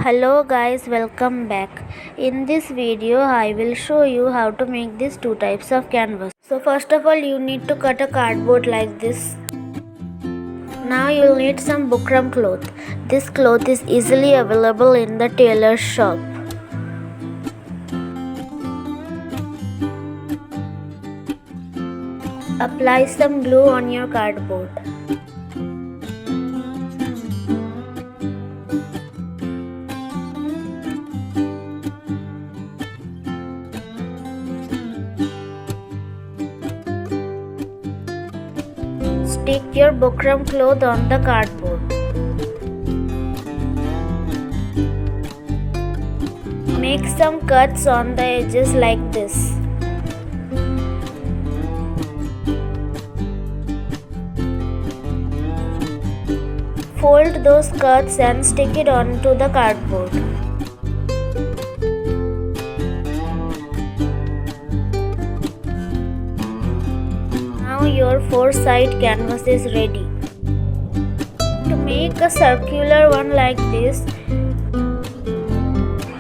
Hello guys, welcome back. In this video I will show you how to make these two types of canvas. So first of all you need to cut a cardboard like this. Now you'll need some buckram cloth. This cloth is easily available in the tailor's shop. Apply some glue on your cardboard. Stick your buckram cloth on the cardboard. Make some cuts on the edges like this. Fold those cuts and stick it onto the cardboard. Now your four-side canvas is ready. To make a circular one like this,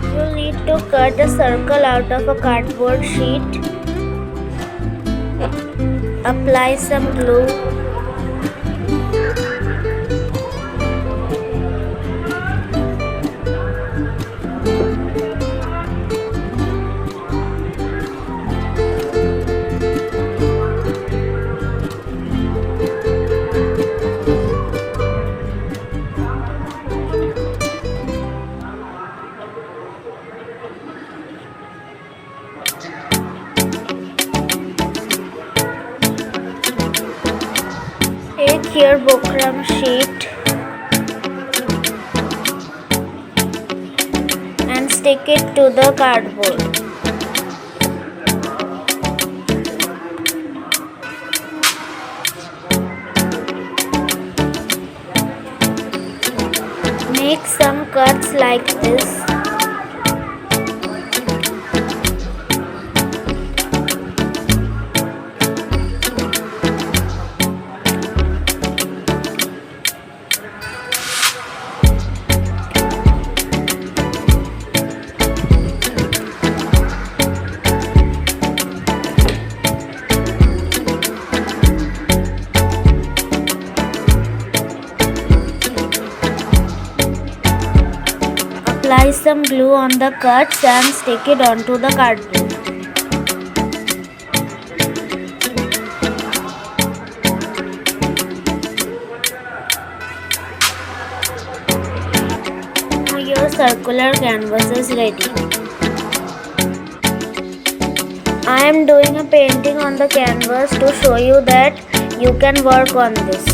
you'll need to cut a circle out of a cardboard sheet. Apply some glue. Take your buckram sheet and stick it to the cardboard. Make some cuts like this. Apply some glue on the cuts and stick it onto the cardboard. Now your circular canvas is ready. I am doing a painting on the canvas to show you that you can work on this.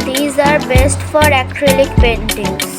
These are best for acrylic paintings.